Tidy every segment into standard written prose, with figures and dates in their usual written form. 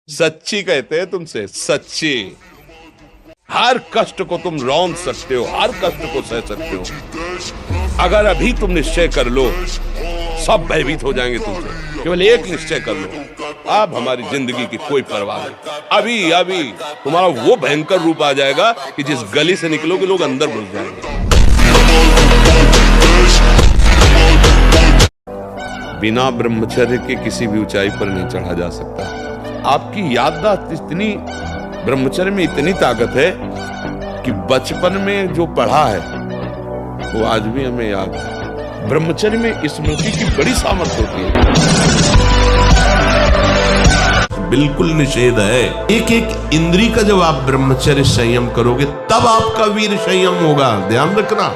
सच्ची कहते हैं तुमसे, सच्ची। हर कष्ट को तुम रौंद सकते हो, हर कष्ट को सह सकते हो। अगर अभी तुम निश्चय कर लो, सब भयभीत हो जाएंगे तुमसे। केवल एक निश्चय कर लो, अब हमारी जिंदगी की कोई परवाह नहीं। अभी अभी तुम्हारा वो भयंकर रूप आ जाएगा कि जिस गली से निकलोगे लोग अंदर घुस जाएंगे। बिना ब्रह्मचर्य के किसी भी ऊंचाई पर नहीं चढ़ा जा सकता। आपकी याददाश्त इतनी, ब्रह्मचर्य में इतनी ताकत है कि बचपन में जो पढ़ा है वो आज भी हमें याद है। ब्रह्मचर्य में स्मृति की बड़ी सामर्थ्य होती है। बिल्कुल निषेध है। एक एक इंद्री का जब आप ब्रह्मचर्य संयम करोगे तब आपका वीर संयम होगा, ध्यान रखना।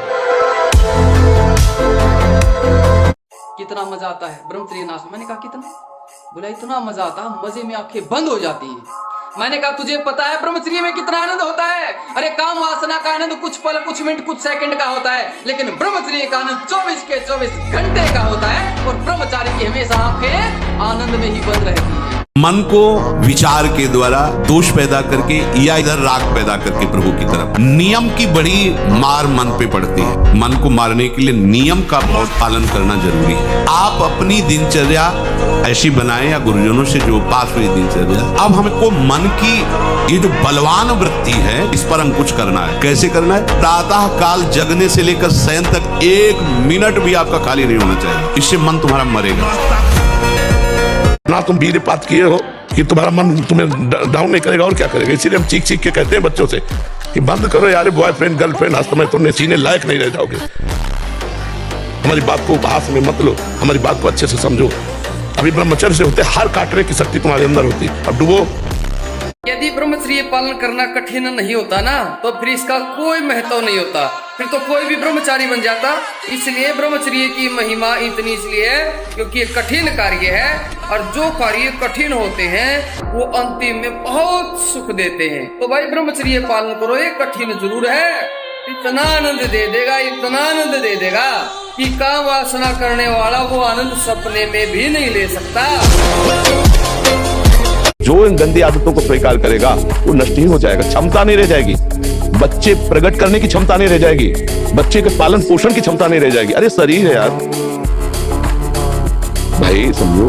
कितना मजा आता है ब्रह्मचर्य नाश में। मैंने कहा कितना? बोला इतना मजा आता है, मजे में आंखें बंद हो जाती है। मैंने कहा तुझे पता है ब्रह्मचर्य में कितना आनंद होता है? अरे काम वासना का आनंद कुछ पल, कुछ मिनट, कुछ सेकंड का होता है, लेकिन ब्रह्मचर्य का आनंद 24 के 24 घंटे का होता है। और ब्रह्मचारी की हमेशा आंखें आनंद में ही बंद रहती है। मन को विचार के द्वारा दोष पैदा करके या इधर राग पैदा करके प्रभु की तरफ, नियम की बड़ी मार मन पे पड़ती है। मन को मारने के लिए नियम का बहुत पालन करना जरूरी है। आप अपनी दिनचर्या ऐसी बनाएं या गुरुजनों से जो पास हुई दिनचर्या। अब हमको मन की ये जो बलवान वृत्ति है इस पर अंकुश करना है। कैसे करना है? प्रातः काल जगने से लेकर शयन तक 1 मिनट भी आपका खाली नहीं होना चाहिए। इससे मन तुम्हारा मरेगा ना। तुम वीरपात किए हो कि तुम्हारा मन तुम्हें डाउन नहीं करेगा और क्या करेगा। इसीलिए हम चीख चीख के कहते हैं बच्चों से कि बंद करो यार बॉयफ्रेंड गर्लफ्रेंड, आज तुम्हें तुमने सीने लायक नहीं रह जाओगे। हमारी बात को उपहास में मत लो, हमारी बात को अच्छे से समझो। अभी ब्रह्मचर्य से होते हार काटने की शक्ति तुम्हारे अंदर होती है। अब डूबो। यदि ब्रह्मचर्य पालन करना कठिन नहीं होता ना, तो फिर इसका कोई महत्व नहीं होता, फिर तो कोई भी ब्रह्मचारी बन जाता। इसलिए ब्रह्मचर्य की महिमा इतनी इसलिए है क्योंकि ये कठिन कार्य है, और जो कार्य कठिन होते हैं वो अंतिम में बहुत सुख देते हैं। तो भाई ब्रह्मचर्य पालन करो, ये कठिन जरूर है, इतना आनंद दे देगा, इतना आनंद दे देगा कि काम वासना करने वाला वो आनंद सपने में भी नहीं ले सकता। जो इन गंदी आदतों को स्वीकार करेगा वो नष्ट ही हो जाएगा, क्षमता नहीं रह जाएगी। बच्चे प्रकट करने की क्षमता नहीं रह जाएगी, बच्चे के पालन पोषण की क्षमता नहीं रह जाएगी। अरे शरीर है यार भाई, समझो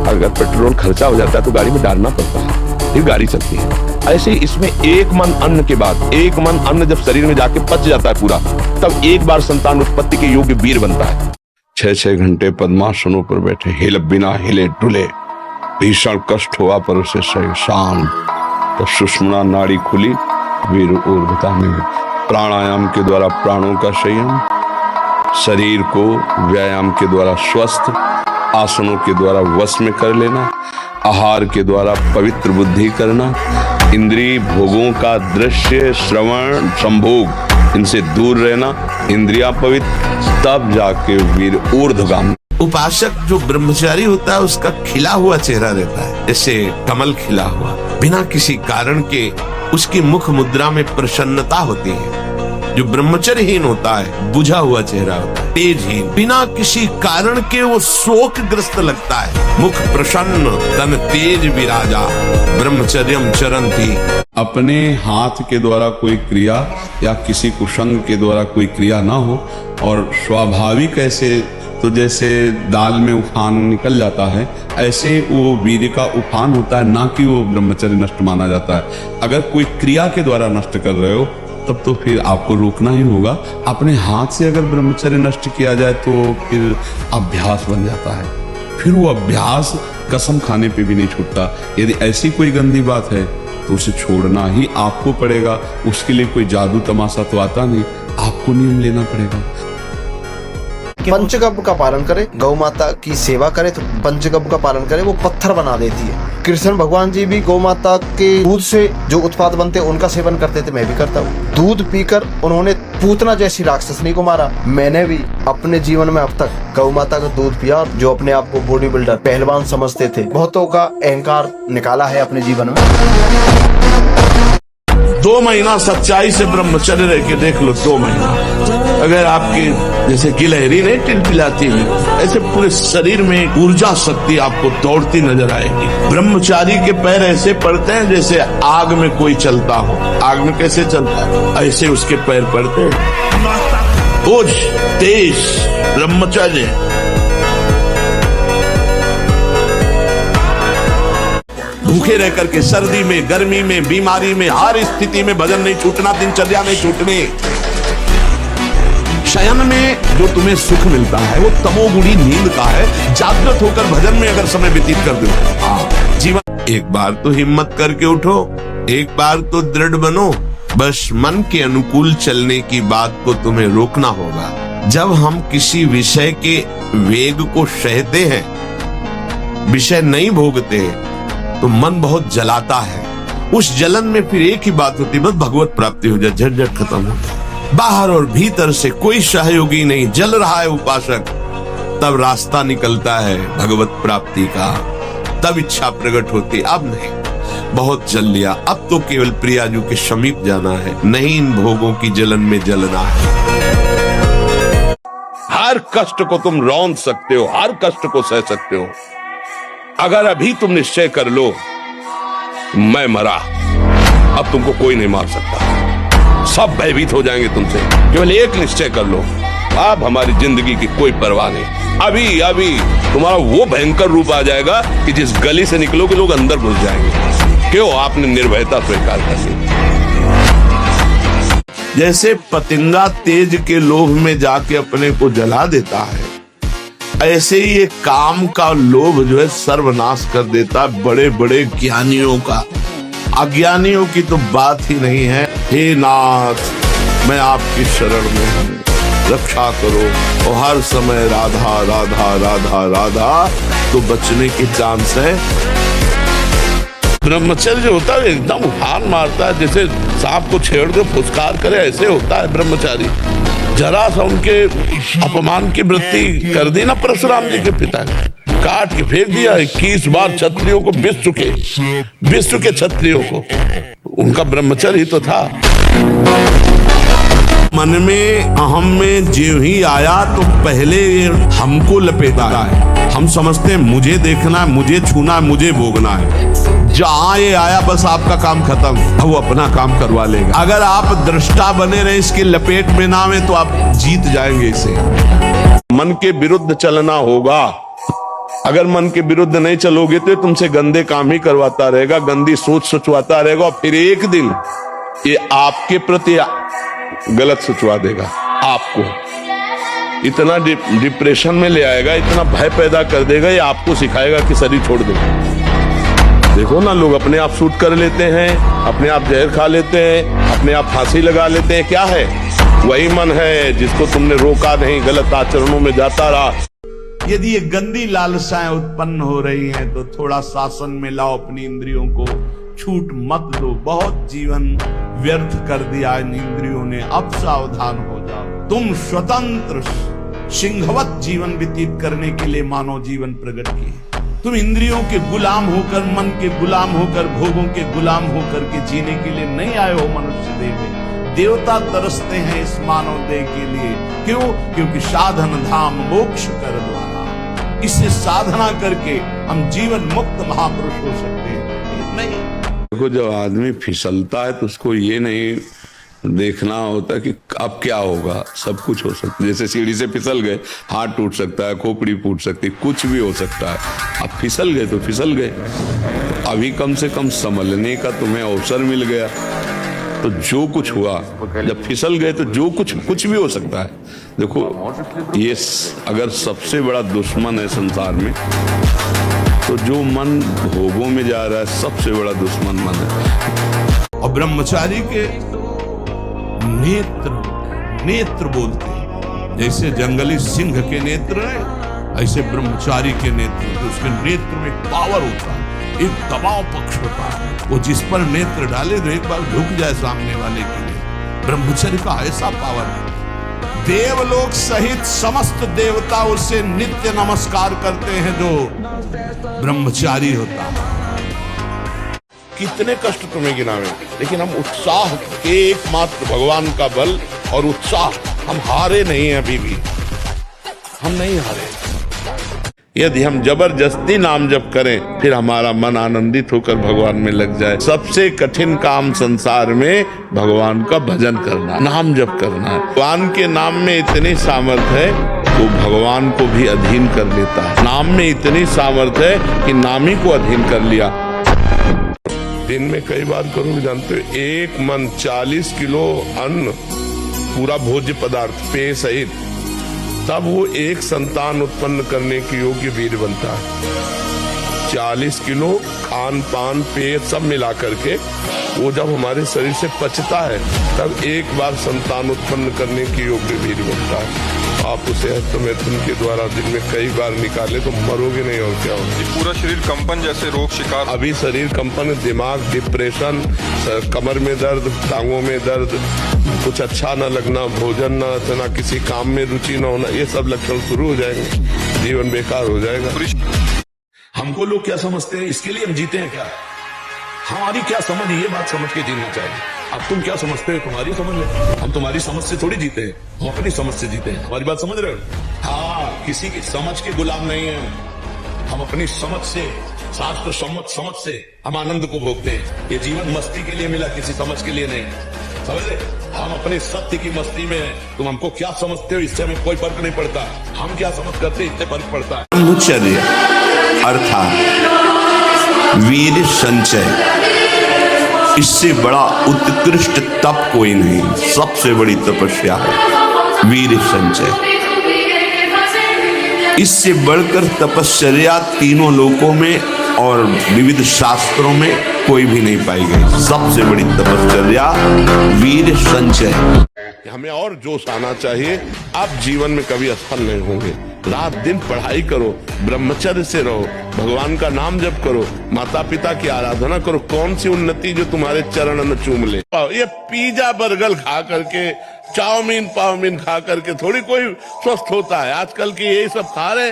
अगर पेट्रोल खर्चा हो जाता है तो गाड़ी में डालना पड़ता है, फिर गाड़ी चलती है। ऐसे इसमें एक मन अन्न के बाद, एक मन अन्न जब शरीर में जाके पच जाता है पूरा, तब एक बार संतान उत्पत्ति के योग्य वीर बनता है। 6-6 घंटे पद्मासनों पर बैठे, हिल बिना हिले डुले, भीषण कष्ट हुआ पर उसे सही शांत, तो सुषुम्ना नाड़ी खुली, वीर ऊर्ध्वता में। प्राणायाम के द्वारा प्राणों का संयम, शरीर को व्यायाम के द्वारा स्वस्थ, आसनों के द्वारा वश में कर लेना, आहार के द्वारा पवित्र बुद्धि करना, इंद्रिय भोगों का दृश्य श्रवण संभोग इनसे दूर रहना, इंद्रियां पवित्र, तब जाके वीर ऊर्ध्वगामी। उपासक जो ब्रह्मचारी होता है उसका खिला हुआ चेहरा रहता है, जैसे कमल खिला हुआ, बिना किसी कारण के उसकी मुख मुद्रा में प्रसन्नता होती है। जो ब्रह्मचर्यहीन होता है बुझा हुआ चेहरा होता है, तेजहीन, बिना किसी कारण के वो शोकग्रस्त लगता है। मुख प्रसन्न तन तेज विराजा, ब्रह्मचर्यम चरन्ति। अपने हाथ के द्वारा कोई क्रिया या किसी कुसंग के द्वारा कोई क्रिया ना हो, और स्वाभाविक ऐसे, तो जैसे दाल में उफान निकल जाता है ऐसे वो वीर्य का उफान होता है, ना कि वो ब्रह्मचर्य नष्ट माना जाता है। अगर कोई क्रिया के द्वारा नष्ट कर रहे हो तब तो फिर आपको रोकना ही होगा। अपने हाथ से अगर ब्रह्मचर्य नष्ट किया जाए तो फिर अभ्यास बन जाता है, फिर वो अभ्यास कसम खाने पे भी नहीं छूटता। यदि ऐसी कोई गंदी बात है तो उसे छोड़ना ही आपको पड़ेगा। उसके लिए कोई जादू तमाशा तो आता नहीं, आपको नियम लेना पड़ेगा। पंचगव्य का पालन करे, गौ माता की सेवा करे, तो पंचगव्य का पालन करे, वो पत्थर बना देती है। कृष्ण भगवान जी भी गौ माता के दूध से जो उत्पाद बनते हैं उनका सेवन करते थे, मैं भी करता हूँ। दूध पीकर उन्होंने पूतना जैसी राक्षसनी को मारा। मैंने भी अपने जीवन में अब तक गौ माता का दूध पिया। जो अपने आप को बॉडी बिल्डर पहलवान समझते थे, बहुतों का अहंकार निकाला है अपने जीवन में। 2 महीना सच्चाई से ब्रह्मचर्य रह के देख लो, 2 महीना। अगर आपकी जैसे गिलहरी नहीं टिलटिलाती है, ऐसे पूरे शरीर में ऊर्जा शक्ति आपको दौड़ती नजर आएगी। ब्रह्मचारी के पैर ऐसे पड़ते हैं जैसे आग में कोई चलता हो। आग में कैसे चलता है, ऐसे उसके पैर पड़ते हैं। ओज तेज ब्रह्मचर्य। भूखे रह करके सर्दी में, गर्मी में, बीमारी में, हर स्थिति में भजन नहीं छूटना, दिनचर्या नहीं छूटनी। शयन में जो तुम्हें सुख मिलता है वो तमोगुणी नींद का है। जागृत होकर भजन में अगर समय व्यतीत कर दो, जीवन। एक बार तो हिम्मत करके उठो, एक बार तो दृढ़ बनो। बस मन के अनुकूल चलने की बात को तुम्हें रोकना होगा। जब हम किसी विषय के वेग को सहते हैं, विषय नहीं भोगते, तो मन बहुत जलाता है। उस जलन में फिर एक ही बात होती है, बस भगवत प्राप्ति हो जाए, झटझट खत्म हो जाए। बाहर और भीतर से कोई सहयोगी नहीं, जल रहा है उपासक, तब रास्ता निकलता है भगवत प्राप्ति का, तब इच्छा प्रकट होती। अब नहीं, बहुत जल लिया, अब तो केवल प्रियाजू के समीप जाना है, नहीं इन भोगों की जलन में जलना है। हर कष्ट को तुम रौंद सकते हो, हर कष्ट को सह सकते हो। अगर अभी तुम निश्चय कर लो मैं मरा, अब तुमको कोई नहीं मार सकता, सब भयभीत हो जाएंगे तुमसे। केवल एक निश्चय कर लो, अब हमारी जिंदगी की कोई परवाह नहीं। अभी अभी तुम्हारा वो भयंकर रूप आ जाएगा कि जिस गली से निकलोगे लोग अंदर घुस जाएंगे। क्यों? आपने निर्भयता स्वीकार कर ली। जैसे पतंगा तेज के लोभ में जाके अपने को जला देता है, ऐसे ही ये काम का लोभ जो है सर्वनाश कर देता बड़े बड़े ज्ञानियों का। अज्ञानियों की तो बात ही नहीं है। हे नाथ, मैं आपकी शरण में हूँ, रक्षा करो। और हर समय राधा राधा राधा राधा, तो बचने के चांस है। ब्रह्मचर्य जो होता है एकदम उफान मारता है, जैसे सांप को छेड़ के फुसकार करे, ऐसे होता है ब्रह्मचारी। जरा सा उनके अपमान की वृत्ति कर दी ना परशुराम जी के पिता ने, काट के फेंक दिया 21 बार क्षत्रियों को, विश्व के क्षत्रियों को। उनका ब्रह्मचर्य ही तो था। मन में अहम में जो ही आया तो पहले हमको लपेटा है। हम समझते हैं मुझे देखना है, मुझे छूना है, मुझे भोगना है। जहां ये आया बस आपका काम खत्म, वो अपना काम करवा लेगा। अगर आप दृष्टा बने रहे, इसके लपेट में ना आए, तो आप जीत जाएंगे इसे। मन के विरुद्ध चलना होगा। अगर मन के विरुद्ध नहीं चलोगे तो तुमसे गंदे काम ही करवाता रहेगा, गंदी सोच सोचवाता रहेगा, और फिर एक दिन ये आपके प्रति गलत सोचवा देगा। आपको इतना डिप्रेशन में ले आएगा, इतना भय पैदा कर देगा, ये आपको सिखाएगा कि शरीर छोड़ दो। देखो ना, लोग अपने आप शूट कर लेते हैं, अपने आप जहर खा लेते हैं, अपने आप फांसी लगा लेते हैं। क्या है? वही मन है जिसको तुमने रोका नहीं, गलत आचरणों में जाता रहा। यदि ये गंदी लालसाएं उत्पन्न हो रही हैं, तो थोड़ा शासन में लाओ अपनी इंद्रियों को, छूट मत दो। बहुत जीवन व्यर्थ कर दिया इन इंद्रियों ने, अब सावधान हो जाओ। तुम स्वतंत्र सिंहवत जीवन व्यतीत करने के लिए मानव जीवन प्रकट किए। तुम इंद्रियों के गुलाम होकर, मन के गुलाम होकर, भोगों के गुलाम होकर के जीने के लिए नहीं आए हो मनुष्य देह में। देवता तरसते हैं इस मानव देह के लिए। क्यों? क्योंकि साधन धाम मोक्ष कर द्वारा, इससे साधना करके हम जीवन मुक्त महापुरुष हो सकते हैं। नहीं, देखो, जब आदमी फिसलता है तो उसको ये नहीं देखना होता कि अब क्या होगा। सब कुछ हो सकता है। जैसे सीढ़ी से फिसल गए, हाथ टूट सकता है, खोपड़ी फूट सकती है, कुछ भी हो सकता है। अब फिसल गए तो फिसल गए, तो अभी कम से कम संभलने का तुम्हें अवसर मिल गया। तो जो कुछ हुआ, जब फिसल गए तो जो कुछ भी हो सकता है। देखो, ये अगर सबसे बड़ा दुश्मन है संसार में, तो जो मन भोगों में जा रहा है सबसे बड़ा दुश्मन मन है। और ब्रह्मचारी के नेत्र बोलते हैं। जैसे जंगली सिंह के नेत्र है, ऐसे ब्रह्मचारी के नेत्र, तो उसके नेत्र में पावर होता है, एक दबाव पक्ष होता है। वो जिस पर नेत्र डाले तो एक बार झुक जाए सामने वाले के लिए। ब्रह्मचर्य का ऐसा पावर है, देवलोक सहित समस्त देवता उससे नित्य नमस्कार करते हैं जो ब्रह्मचारी होता है। कितने कष्ट तुम्हें गिनावे, लेकिन हम उत्साह एकमात्र भगवान का बल और उत्साह, हम हारे नहीं हैं, अभी भी हम नहीं हारे। यदि हम जबरदस्ती नाम जप करें, फिर हमारा मन आनंदित होकर भगवान में लग जाए। सबसे कठिन काम संसार में भगवान का भजन करना, नाम जप करना है। भगवान के नाम में इतनी सामर्थ्य है, वो भगवान को भी अधीन कर लेता है। नाम में इतनी सामर्थ्य है कि नाम ही को अधीन कर लिया। दिन में कई बार करोगे, जानते हो, एक मन 40 किलो अन्न, पूरा भोज्य पदार्थ पेय सहित, तब वो एक संतान उत्पन्न करने के योग्य वीर बनता है। 40 किलो खान पान पेय सब मिला करके वो जब हमारे शरीर से पचता है, तब एक बार संतान उत्पन्न करने के योग्य वीर बनता है। आप उसे हस्तमैथुन के द्वारा दिन में कई बार निकाले तो मरोगे नहीं, और क्या होगा। पूरा शरीर कंपन जैसे रोग शिकार, अभी शरीर कंपन, दिमाग डिप्रेशन, कमर में दर्द, टांगों में दर्द, कुछ अच्छा न लगना, भोजन न अच्छा, किसी काम में रुचि न होना, ये सब लक्षण शुरू हो जाएंगे, जीवन बेकार हो जाएगा। हमको लोग क्या समझते हैं, इसके लिए हम जीते हैं क्या? हमारी क्या समझ, ये बात समझ के जीना चाहिए। अब तुम क्या समझते हो, तुम्हारी समझ है, हम तुम्हारी समझ से थोड़ी जीते हैं, हम अपनी समझ से जीते हैं। हमारी बात समझ रहे हो? हाँ, किसी की समझ के गुलाम नहीं है हम, अपनी समझ से, शास्त्र सम्मत समझ से हम आनंद को भोगते हैं। ये जीवन मस्ती के लिए मिला, किसी समझ के लिए नहीं, समझ रहे? हम अपने सत्य की मस्ती में हैं। तुम हमको क्या समझते हो, इससे हमें कोई फर्क नहीं पड़ता। हम क्या समझ करते, इससे फर्क पड़ता है। ब्रह्मचर्य अर्थात वीर संचय, इससे बड़ा उत्कृष्ट तप कोई नहीं। सबसे बड़ी तपस्या है वीर संचय। इससे बढ़कर तपश्चर्या तीनों लोकों में और विविध शास्त्रों में कोई भी नहीं पाई गई। सबसे बड़ी तपश्चर्या वीर संचय। हमें और जोश आना चाहिए। आप जीवन में कभी असफल नहीं होंगे। रात दिन पढ़ाई करो, ब्रह्मचर्य से रहो, भगवान का नाम जप करो, माता पिता की आराधना करो। कौन सी उन्नति जो तुम्हारे चरण न चूम ले। ये पिज्जा बर्गर खा करके, चाउमीन पाउमीन खा करके थोड़ी कोई स्वस्थ होता है। आजकल की यही सब खा रहे।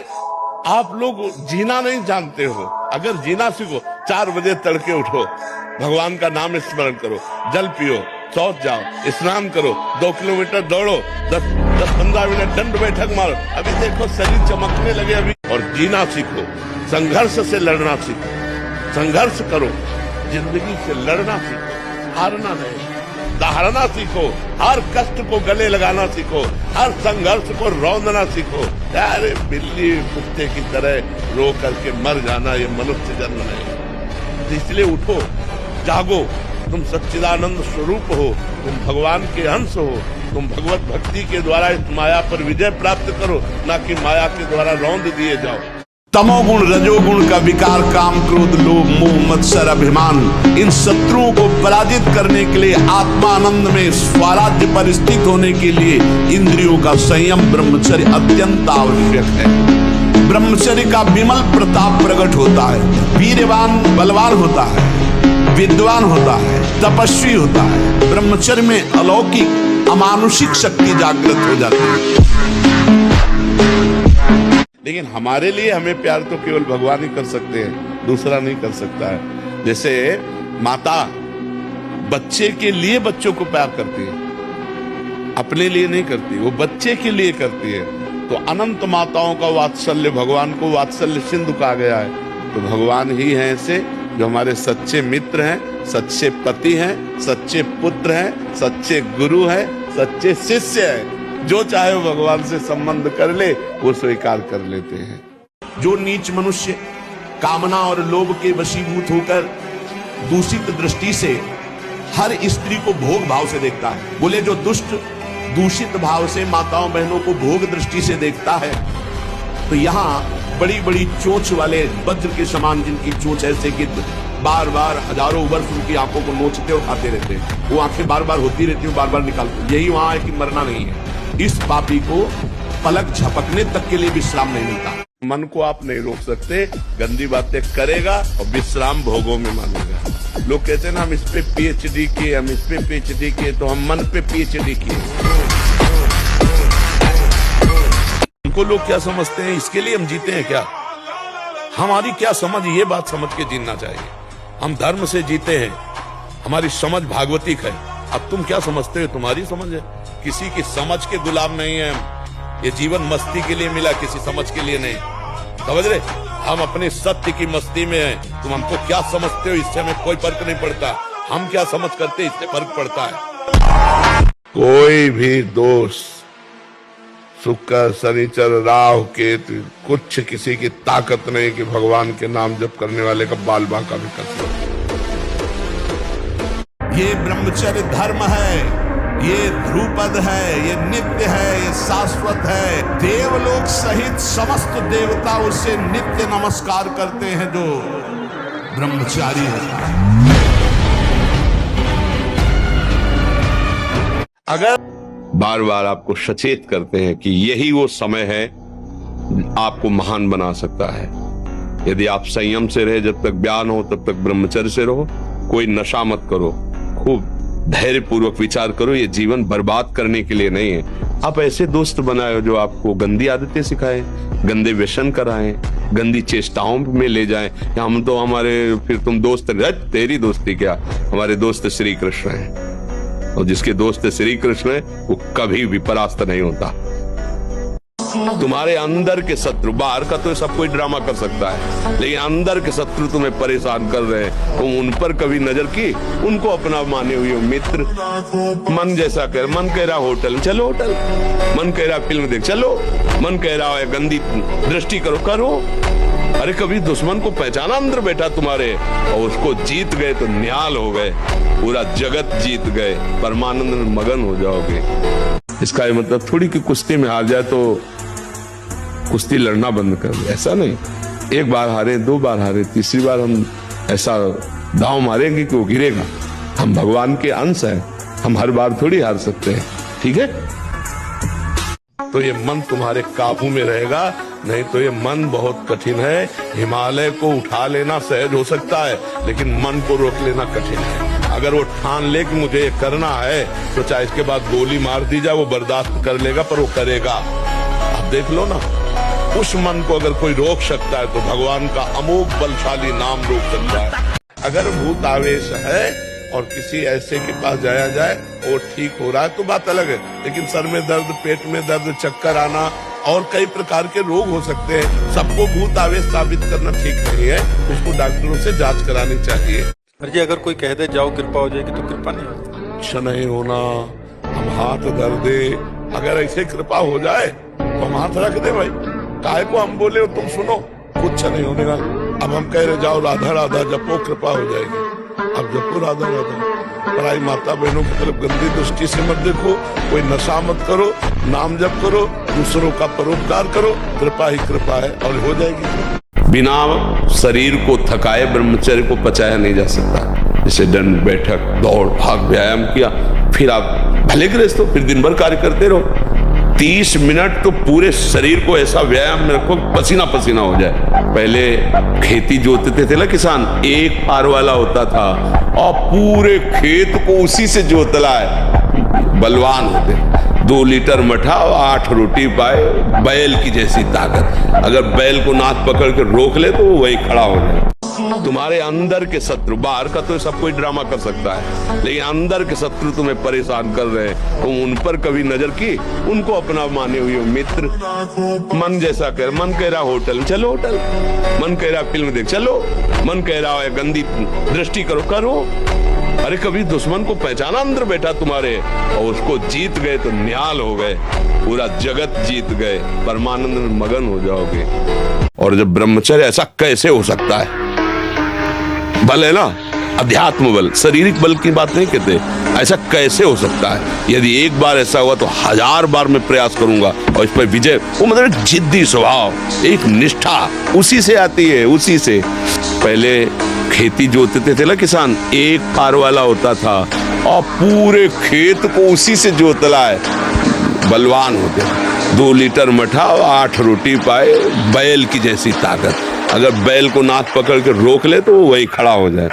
आप लोग जीना नहीं जानते हो। अगर जीना सीखो, 4 बजे तड़के उठो, भगवान का नाम स्मरण करो, जल पियो, शौच जाओ, स्नान करो, 2 किलोमीटर दौड़ो, 10-15 मिनट दंड बैठक मारो। अभी देखो शरीर चमकने लगे अभी। और जीना सीखो, संघर्ष से लड़ना सीखो, संघर्ष करो, जिंदगी से लड़ना सीखो, हारना नहीं, दहाड़ना सीखो, हर कष्ट को गले लगाना सीखो, हर संघर्ष को रौंदना सीखो। अरे बिल्ली कुत्ते की तरह रो करके मर जाना ये मनुष्य जन्म नहीं। इसलिए उठो, जागो, तुम सच्चिदानंद स्वरूप हो, तुम भगवान के अंश हो, तुम भगवत भक्ति के द्वारा इस माया पर विजय प्राप्त करो, ना कि माया के द्वारा रौंद दिए जाओ। तमोगुण रजोगुण का विकार, काम क्रोध लोभ मोह मत्सर अभिमान, इन शत्रुओं को पराजित करने के लिए, आत्मानंद में स्वराज्य पर स्थित होने के लिए इंद्रियों का संयम ब्रह्मचर्य अत्यंत आवश्यक है। ब्रह्मचर्य का विमल प्रताप प्रकट होता है। वीरवान बलवान होता है, विद्वान होता है, तपस्वी होता है। ब्रह्मचर्य में अलौकिक अमानुषिक शक्ति जागृत हो जाती है। लेकिन हमारे लिए हमें प्यार तो केवल भगवान ही कर सकते हैं, दूसरा नहीं कर सकता है। जैसे माता बच्चे के लिए बच्चों को प्यार करती है, अपने लिए नहीं करती, वो बच्चे के लिए करती है। तो अनंत माताओं का वात्सल्य, भगवान को वात्सल्य सिंधु कहा गया है। तो भगवान ही हैं ऐसे जो हमारे सच्चे मित्र हैं, सच्चे पति हैं, सच्चे पुत्र हैं, सच्चे गुरु हैं, सच्चे शिष्य हैं। जो चाहे वो भगवान से संबंध कर ले, वो स्वीकार कर लेते हैं। जो नीच मनुष्य कामना और लोभ के वशीभूत होकर दूषित दृष्टि से हर स्त्री को भोग भाव से देखता है, बोले जो दुष्ट दूषित भाव से माताओं बहनों को भोग दृष्टि से देखता है, तो यहाँ बड़ी बड़ी चोंच वाले वज्र के समान जिनकी चोंच ऐसे कि बार बार हजारों वर्ष उनकी आंखों को नोचते और खाते रहते हैं, वो आंखें बार बार होती रहती हैं, बार बार निकालते। यही वहां है कि मरना नहीं है। इस पापी को पलक झपकने तक के लिए विश्राम नहीं मिलता। मन को आप नहीं रोक सकते, गंदी बातें करेगा और विश्राम भोगों में मानेगा। लोग कहते हैं ना हम इस पे पीएचडी किए, हम इस पे पीएचडी किए, तो हम मन पे पीएचडी किए। हमको लोग क्या समझते हैं, इसके लिए हम जीते हैं क्या? हमारी क्या समझ, ये बात समझ के जीना चाहिए। हम धर्म से जीते हैं, हमारी समझ भागवतिक है। अब तुम क्या समझते हो? तुम्हारी समझ है, किसी की समझ के गुलाम नहीं है हम। ये जीवन मस्ती के लिए मिला, किसी समझ के लिए नहीं, समझ रहे? हम अपने सत्य की मस्ती में हैं। तुम हमको क्या समझते हो इससे हमें कोई फर्क नहीं पड़ता, हम क्या समझ करते इससे फर्क पड़ता है। कोई भी दोष शुक्र शनिचर राहु केतु कुछ किसी की ताकत नहीं कि भगवान के नाम जप करने वाले का बाल बांका भी कर सकते। ये ब्रह्मचर्य धर्म है, ये ध्रुपद है, ये नित्य है, ये शाश्वत है। देवलोक सहित समस्त देवता उसे नित्य नमस्कार करते हैं जो ब्रह्मचारी है। अगर बार बार आपको सचेत करते हैं कि यही वो समय है आपको महान बना सकता है। यदि आप संयम से रहे, जब तक ज्ञान हो तब तक ब्रह्मचर्य से रहो, कोई नशा मत करो, खूब धैर्य पूर्वक विचार करो। ये जीवन बर्बाद करने के लिए नहीं है। आप ऐसे दोस्त बनाए जो आपको गंदी आदतें सिखाएं, गंदे व्यसन कराएं, गंदी चेष्टाओं में ले जाएं। हम तो हमारे फिर तुम दोस्त, तेरी दोस्ती क्या, हमारे दोस्त श्री कृष्ण हैं, और जिसके दोस्त श्री कृष्ण है वो कभी भी परास्त नहीं होता। तुम्हारे अंदर के शत्रु, बाहर का तो सब कोई ड्रामा कर सकता है, लेकिन अंदर के शत्रु तुम्हें परेशान कर रहे हैं, तुम उन पर कभी नजर की, उनको अपना माने हुए मित्र। मन जैसा कर, मन कह रहा होटल चलो होटल, मन कह रहा फिल्म देख चलो, मन कह रहा है गंदी दृष्टि करो करो। अरे कभी दुश्मन को पहचाना अंदर बैठा तुम्हारे, और उसको जीत गए तो निहाल हो गए, पूरा जगत जीत गए, परमानंद में मगन हो जाओगे। इसका ये मतलब थोड़ी कि कुश्ती में हार जाए तो कुश्ती लड़ना बंद कर दे, ऐसा नहीं। एक बार हारे, दो बार हारे, तीसरी बार हम ऐसा दांव मारेंगे कि वो गिरेगा। हम भगवान के अंश हैं, हम हर बार थोड़ी हार सकते हैं, ठीक है? तो ये मन तुम्हारे काबू में रहेगा, नहीं तो ये मन बहुत कठिन है। हिमालय को उठा लेना सहज हो सकता है, लेकिन मन को रोक लेना कठिन है। अगर वो ठान ले कि मुझे ये करना है, तो चाहे इसके बाद गोली मार दी जाए वो बर्दाश्त कर लेगा, पर वो करेगा। आप देख लो ना, उस मन को अगर कोई रोक सकता है तो भगवान का अमोघ बलशाली नाम रोक सकता है। अगर भूत आवेश है और किसी ऐसे के पास जाया जाए वो ठीक हो रहा है तो बात अलग है, लेकिन सर में दर्द, पेट में दर्द, चक्कर आना और कई प्रकार के रोग हो सकते हैं। सबको भूत आवेश साबित करना ठीक नहीं है, उसको डॉक्टरों से जांच करानी चाहिए। जी अगर कोई कह दे जाओ कृपा हो जाएगी तो कृपा नहीं होती। अच्छा नहीं होना, हम हाथ धर दे, अगर ऐसे कृपा हो जाए तो हम हाथ रख दे भाई, काहे को हम बोले और तुम सुनो, कुछ नहीं होने का। अब हम कह रहे जाओ राधा राधा जपो कृपा हो जाएगी, अब जपो राधा राधा। पराई माता बहनों की तरफ गंदी दृष्टि से मत देखो, कोई नशा मत करो, नाम जप करो, दूसरों का परोपकार करो, कृपा ही कृपा है और हो जाएगी। बिना शरीर को थकाए ब्रह्मचर्य को पचाया नहीं जा सकता। जैसे दंड बैठक दौड़ भाग व्यायाम किया, फिर आप भले गृहस्थ हो, फिर दिन भर कार्य करते रहो, 30 मिनट तो पूरे शरीर को ऐसा व्यायाम में रखो पसीना पसीना हो जाए। पहले खेती जोतते थे ना किसान, एक पार वाला होता था और पूरे खेत को उसी से जोतला है, बलवान होते। 2 लीटर मठा और 8 रोटी पाए, बैल की जैसी ताकत। अगर बैल को नाथ पकड़ के रोक ले तो वही खड़ा हो जाए। तुम्हारे अंदर के शत्रु, बाहर का तो सब कोई ड्रामा कर सकता है, लेकिन अंदर के शत्रु तुम्हें परेशान कर रहे हैं, तुम उन पर कभी नजर की, उनको अपना माने हुए मित्र। मन जैसा कर, मन कह रहा होटल चलो होटल, मन कह रहा फिल्म देख चलो, मन कह रहा है गंदी दृष्टि करो करो। अरे कभी दुश्मन को पहचाना अंदर बैठा तुम्हारे, और उसको जीत गए तो निहाल हो गए, पूरा जगत जीत गए, परमानंद में मगन हो जाओगे। और जब ब्रह्मचर्य, ऐसा कैसे हो सकता है? बल है ना, अध्यात्म बल, शारीरिक बल की बात नहीं कहते। ऐसा कैसे हो सकता है? यदि एक बार ऐसा हुआ तो 1000 बार मैं प्रयास करूंगा और इस पर विजय। वो मतलब एक जिद्दी स्वभाव, एक निष्ठा उसी से आती है, उसी से। पहले खेती जोतते थे ना किसान, एक पार वाला होता था और पूरे खेत को उसी से जोतला है, बलवान होते। 2 लीटर मठा और 8 रोटी पाए, बैल की जैसी ताकत। अगर बैल को नाथ पकड़ के रोक ले तो वो वही खड़ा हो जाए।